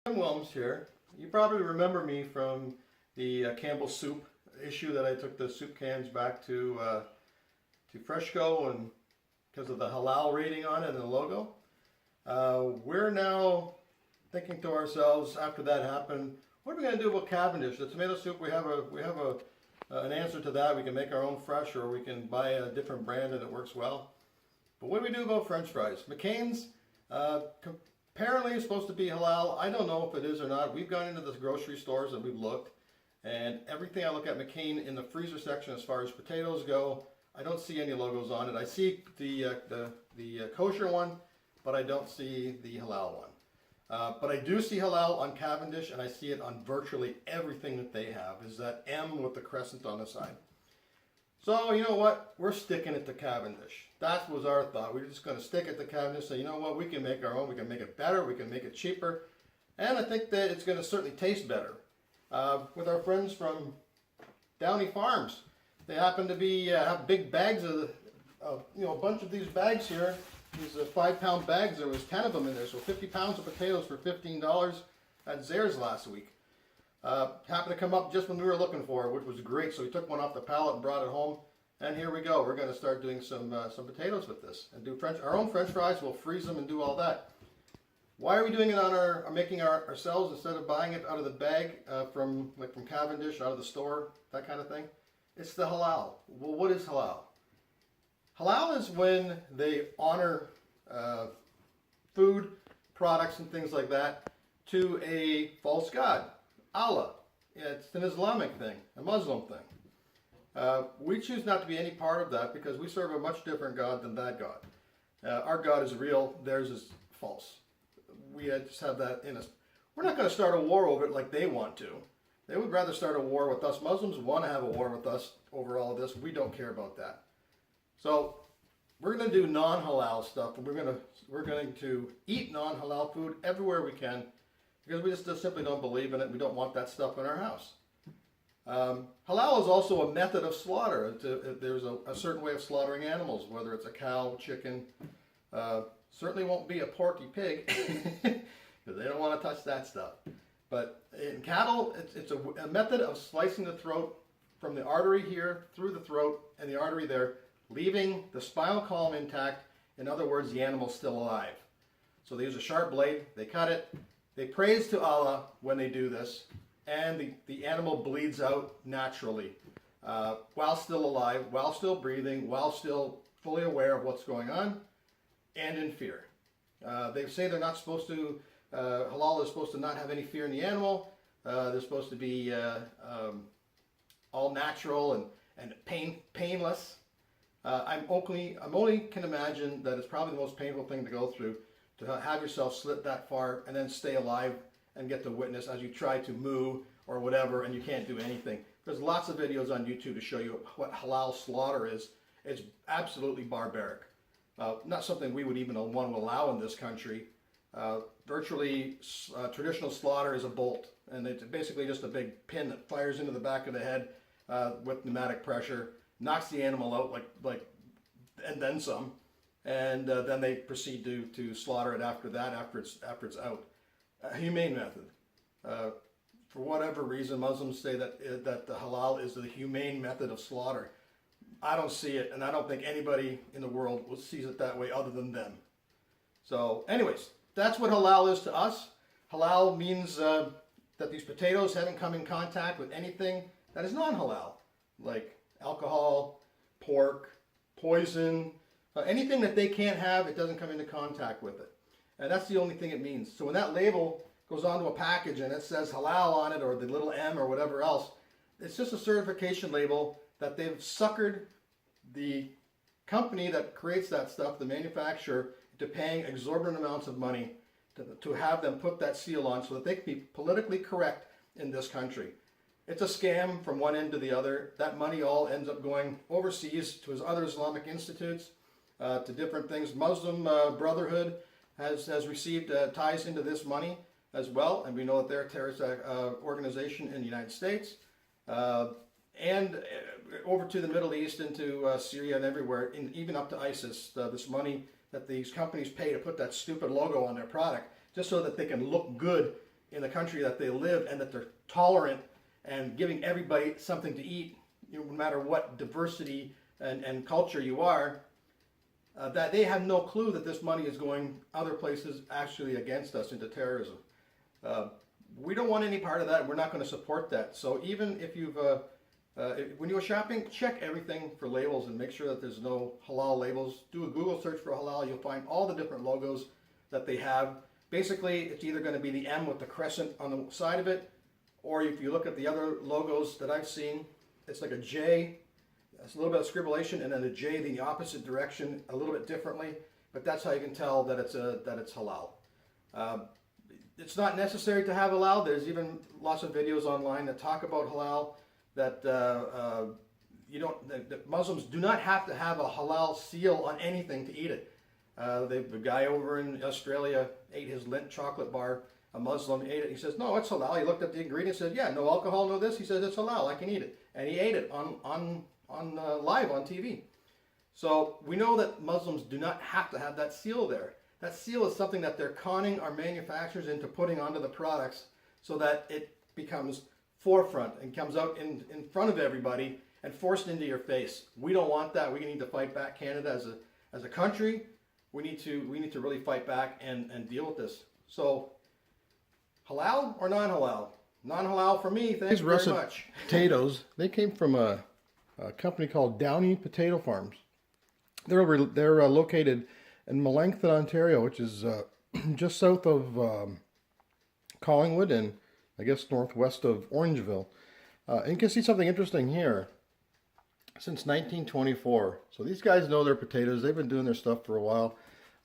Tim Willms here. You probably remember me from the Campbell soup issue that I took the soup cans back to Freshco, and because of the halal rating on it and the logo. We're now thinking to ourselves, after that happened, what are we going to do about Cavendish? The tomato soup, we have an answer to that. We can make our own fresh, or we can buy a different brand and it works well. But what do we do about French fries? McCain's apparently is supposed to be halal. I don't know if it is or not. We've gone into the grocery stores and we've looked, and everything I look at McCain in the freezer section as far as potatoes go, I don't see any logos on it. I see the kosher one, but I don't see the halal one. But I do see halal on Cavendish, and I see it on virtually everything that they have, is that M with the crescent on the side. So, you know what? We're sticking it to Cavendish. That was our thought. We're just going to stick it to Cavendish, say, you know what? We can make our own. We can make it better. We can make it cheaper. And I think that it's going to certainly taste better. With our friends from Downey Farms, they happen to be have big bags of a bunch of these bags here. These 5-pound bags. There was 10 of them in there, so 50 pounds of potatoes for $15 at Zehrs last week. Happened to come up just when we were looking for it, which was great. So we took one off the pallet and brought it home, and here we go. We're going to start doing some potatoes with this and do our own French fries. We'll freeze them and do all that. Why are we doing it on making ourselves instead of buying it out of the bag from Cavendish, out of the store, that kind of thing? It's the halal. Well, what is halal? Halal is when they honor food, products, and things like that to a false god, Allah. It's an Islamic thing, a Muslim thing. We choose not to be any part of that because we serve a much different God than that God. Our God is real, theirs is false. We just have that in us. We're not going to start a war over it like they want to. They would rather start a war with us. Muslims want to have a war with us over all of this. We don't care about that. So we're going to do non-halal stuff, and we're going to eat non-halal food everywhere we can, because we just simply don't believe in it. We don't want that stuff in our house. Halal is also a method of slaughter. There's a certain way of slaughtering animals, whether it's a cow, chicken. Certainly won't be a porky pig, because they don't want to touch that stuff. But in cattle, it's a method of slicing the throat from the artery here through the throat and the artery there, leaving the spinal column intact. In other words, the animal's still alive. So they use a sharp blade, they cut it, they praise to Allah when they do this, and the animal bleeds out naturally while still alive, while still breathing, while still fully aware of what's going on, and in fear. They say they're not supposed to, halal is supposed to not have any fear in the animal. They're supposed to be all natural and painless. I'm only can imagine that it's probably the most painful thing to go through, to have yourself slit that far and then stay alive and get to witness as you try to moo or whatever, and you can't do anything. There's lots of videos on YouTube to show you what halal slaughter is. It's absolutely barbaric. Not something we would even want to allow in this country. Virtually, traditional slaughter is a bolt, and it's basically just a big pin that fires into the back of the head with pneumatic pressure, knocks the animal out and then some, and then they proceed to slaughter it after that, after it's out. A humane method. For whatever reason, Muslims say that the halal is the humane method of slaughter. I don't see it, and I don't think anybody in the world sees it that way other than them. So anyways, that's what halal is to us. Halal means that these potatoes haven't come in contact with anything that is non-halal, like alcohol, pork, poison, anything that they can't have, it doesn't come into contact with it. And that's the only thing it means. So when that label goes onto a package and it says halal on it, or the little M or whatever else, it's just a certification label that they've suckered the company that creates that stuff, the manufacturer, into paying exorbitant amounts of money to have them put that seal on so that they can be politically correct in this country. It's a scam from one end to the other. That money all ends up going overseas to his other Islamic institutes, to different things. Muslim Brotherhood has received ties into this money as well, and we know that they're a terrorist organization in the United States. And over to the Middle East, into Syria and everywhere, even up to ISIS, this money that these companies pay to put that stupid logo on their product, just so that they can look good in the country that they live, and that they're tolerant and giving everybody something to eat, no matter what diversity and culture you are, that they have no clue that this money is going other places actually against us into terrorism. We don't want any part of that. We're not going to support that. So even if you've, when you're shopping, check everything for labels and make sure that there's no halal labels. Do a Google search for halal. You'll find all the different logos that they have. Basically, it's either going to be the M with the crescent on the side of it, or if you look at the other logos that I've seen, it's like a J. It's a little bit of scribblation, and then a J in the opposite direction, a little bit differently. But that's how you can tell that it's halal. It's not necessary to have halal. There's even lots of videos online that talk about halal. That that Muslims do not have to have a halal seal on anything to eat it. The guy over in Australia ate his Lindt chocolate bar. A Muslim ate it. He says, "No, it's halal." He looked at the ingredients, said, "Yeah, no alcohol, no this." He says, "It's halal. I can eat it," and he ate it on live on TV. So we know that Muslims do not have to have that seal there. That seal is something that they're conning our manufacturers into putting onto the products so that it becomes forefront and comes out in front of everybody and forced into your face. We don't want that. We need to fight back. Canada as a country, we need to really fight back and deal with this. So halal or non-halal? Non-halal for me. Thanks very much. Potatoes, they came from a company called Downey Potato Farms. They're located in Melancthon, Ontario, which is just south of Collingwood and I guess northwest of Orangeville. And you can see something interesting here. Since 1924. So these guys know their potatoes. They've been doing their stuff for a while.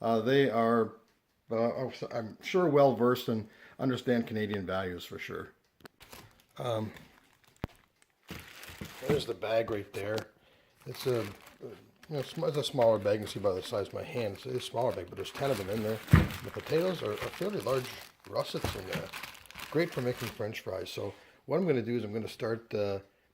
They are, I'm sure, well versed and understand Canadian values for sure. There's the bag right there. It's it's a smaller bag. You can see by the size of my hand. It's a smaller bag, but there's 10 of them in there. The potatoes are fairly large russets and great for making French fries. So what I'm going to do is I'm going to start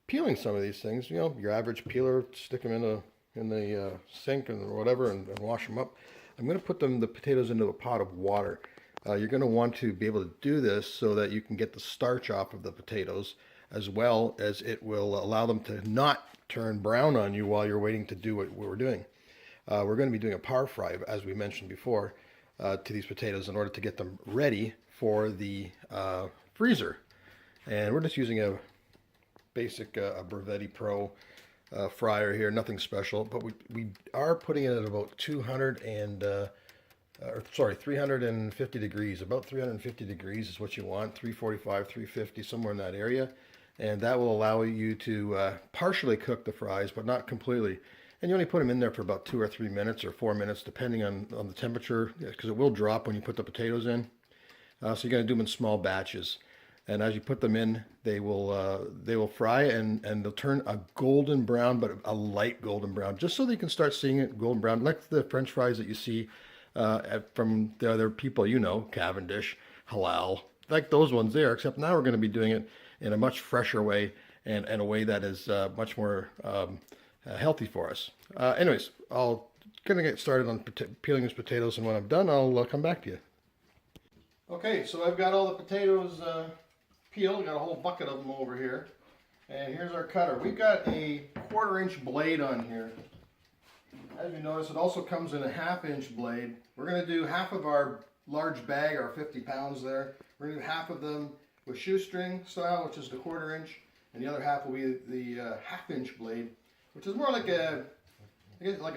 peeling some of these things. You know, your average peeler, stick them in the sink and whatever, and wash them up. I'm going to put the potatoes into a pot of water. You're going to want to be able to do this so that you can get the starch off of the potatoes, as well as it will allow them to not turn brown on you while you're waiting to do what we're doing. We're going to be doing a par fry, as we mentioned before, to these potatoes in order to get them ready for the freezer. And we're just using a basic Brevetti Pro fryer here, nothing special, but we are putting it at about 350 degrees. About 350 degrees is what you want, 345, 350, somewhere in that area. And that will allow you to partially cook the fries, but not completely. And you only put them in there for about 2 or 3 minutes or 4 minutes, depending on the temperature, because it will drop when you put the potatoes in. So you're going to do them in small batches. And as you put them in, they will fry and they'll turn a golden brown, but a light golden brown, just so that you can start seeing it golden brown, like the French fries that you see from the other people, you know, Cavendish, Halal, like those ones there, except now we're going to be doing it in a much fresher way and a way that is much more healthy for us. Anyways, I'll gonna get started on peeling these potatoes, and when I'm done, I'll come back to you. Okay, so I've got all the potatoes peeled. Got a whole bucket of them over here. And here's our cutter. We've got a 1/4-inch blade on here. As you notice, it also comes in a 1/2-inch blade. We're going to do half of our large bag, our 50 pounds there. We're going to do half of them with shoestring style, which is the 1/4-inch, and the other half will be the 1/2-inch blade, which is more like a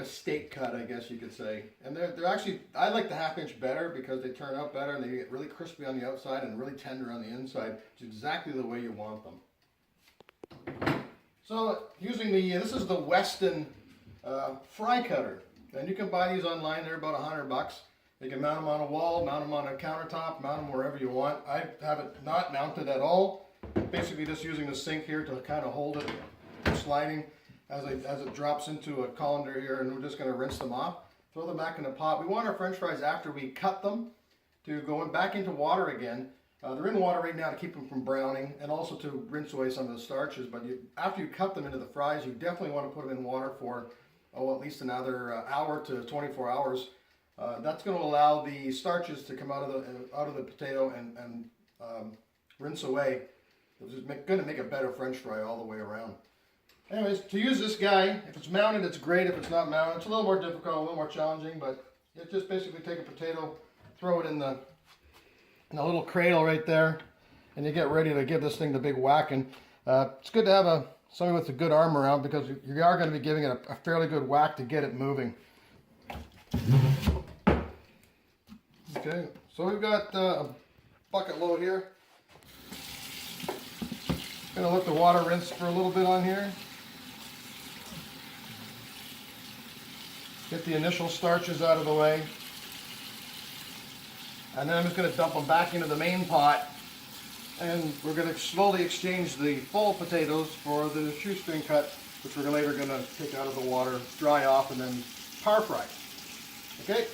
steak cut, I guess you could say. And they're actually, I like the 1/2-inch better because they turn out better and they get really crispy on the outside and really tender on the inside. It's exactly the way you want them. So using this is the Weston fry cutter, and you can buy these online. They're about $100. You can mount them on a wall, mount them on a countertop, mount them wherever you want. I have it not mounted at all. Basically just using the sink here to kind of hold it sliding as it drops into a colander here, and we're just going to rinse them off. Throw them back in the pot. We want our French fries, after we cut them, to go back into water again. They're in water right now to keep them from browning and also to rinse away some of the starches. But after you cut them into the fries, you definitely want to put them in water for at least another hour to 24 hours. That's going to allow the starches to come out of the potato and rinse away. It's just going to make a better French fry all the way around. Anyways, to use this guy, if it's mounted, it's great. If it's not mounted, it's a little more difficult, a little more challenging, but you just basically take a potato, throw it in the little cradle right there, and you get ready to give this thing the big whacking. It's good to have somebody with a good arm around because you are going to be giving it a fairly good whack to get it moving. Okay, so we've got a bucket load here. Going to let the water rinse for a little bit on here. Get the initial starches out of the way. And then I'm just going to dump them back into the main pot. And we're going to slowly exchange the full potatoes for the shoestring cut, which we're later going to take out of the water, dry off, and then par fry. Okay,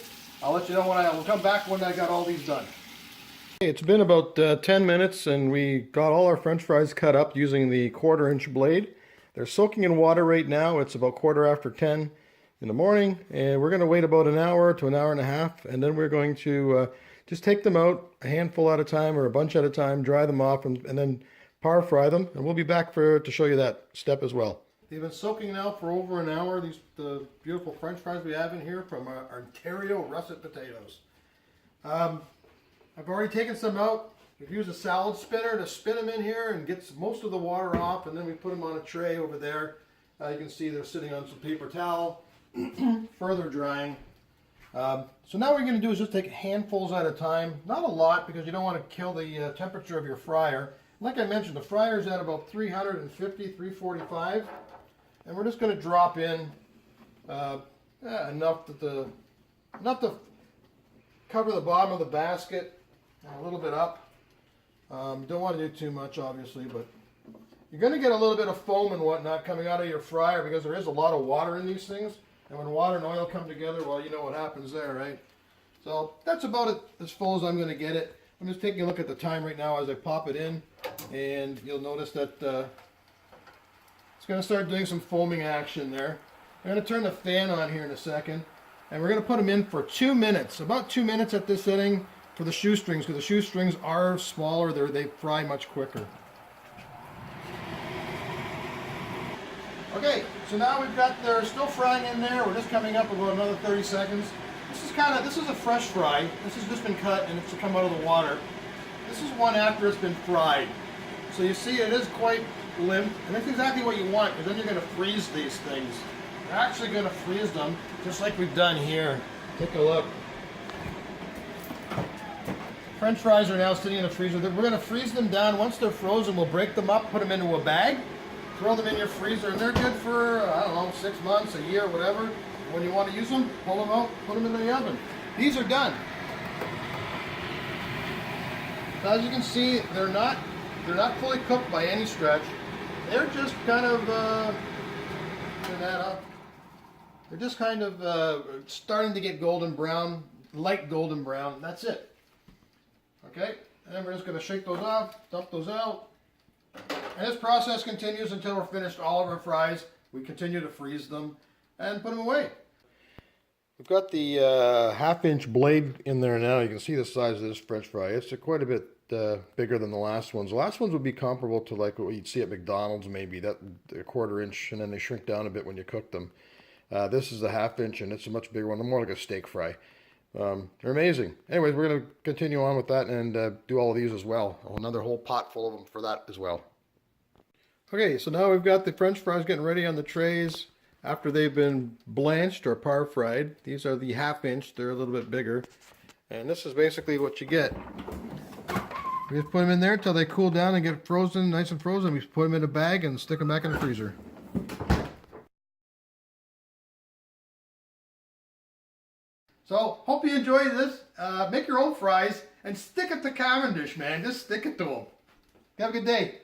I'll let you know when we'll come back when I got all these done. Okay, it's been about 10 minutes and we got all our French fries cut up using the 1/4-inch blade. They're soaking in water right now. It's about 10:15 in the morning, and we're going to wait about an hour to an hour and a half, and then we're going to just take them out a handful at a time or a bunch at a time, dry them off, and then par fry them, and we'll be back to show you that step as well. They've been soaking now for over an hour, the beautiful French fries we have in here from our Ontario russet potatoes. I've already taken some out. We've used a salad spinner to spin them in here and get most of the water off, and then we put them on a tray over there. You can see they're sitting on some paper towel, further drying. So now what we're going to do is just take handfuls at a time. Not a lot because you don't want to kill the temperature of your fryer. Like I mentioned, the fryer is at about 350, 345. And we're just going to drop in enough to cover the bottom of the basket, a little bit up. Don't want to do too much, obviously, but you're going to get a little bit of foam and whatnot coming out of your fryer because there is a lot of water in these things. And when water and oil come together, well, you know what happens there, right? So that's about it, as full as I'm going to get it. I'm just taking a look at the time right now as I pop it in, and you'll notice that it's going to start doing some foaming action there. I'm going to turn the fan on here in a second, and we're going to put them in for 2 minutes, about 2 minutes at this setting for the shoestrings, because the shoestrings are smaller, they fry much quicker. Okay, so now they're still frying in there. We're just coming up about another 30 seconds. This is a fresh fry. This has just been cut and it's come out of the water. This is one after it's been fried. So you see it is quite limp, and that's exactly what you want, because then you're going to freeze these things. We're actually going to freeze them, just like we've done here. Take a look. French fries are now sitting in the freezer. We're going to freeze them down. Once they're frozen, we'll break them up, put them into a bag, throw them in your freezer, and they're good for, I don't know, 6 months, a year, whatever. When you want to use them, pull them out, put them in the oven. These are done. So as you can see, they're not fully cooked by any stretch. They're just kind of turn that up. They're just kind of starting to get golden brown, light golden brown. That's it. Okay, and then we're just going to shake those off, dump those out. And this process continues until we're finished all of our fries. We continue to freeze them and put them away. We've got the 1/2-inch blade in there now. You can see the size of this French fry. It's quite a bit bigger than the last ones. The last ones would be comparable to like what you'd see at McDonald's, maybe that 1/4 inch, and then they shrink down a bit when you cook them. This is a 1/2 inch, and it's a much bigger one, more like a steak fry. They're amazing. Anyways, we're going to continue on with that and do all of these as well. Another whole pot full of them for that as well. Okay, so now we've got the French fries getting ready on the trays after they've been blanched or par fried. These are the 1/2 inch. They're a little bit bigger. And this is basically what you get. We just put them in there until they cool down and get frozen, nice and frozen. We put them in a bag and stick them back in the freezer. So, hope you enjoyed this. Make your own fries and stick it to Cavendish, man. Just stick it to them. Have a good day.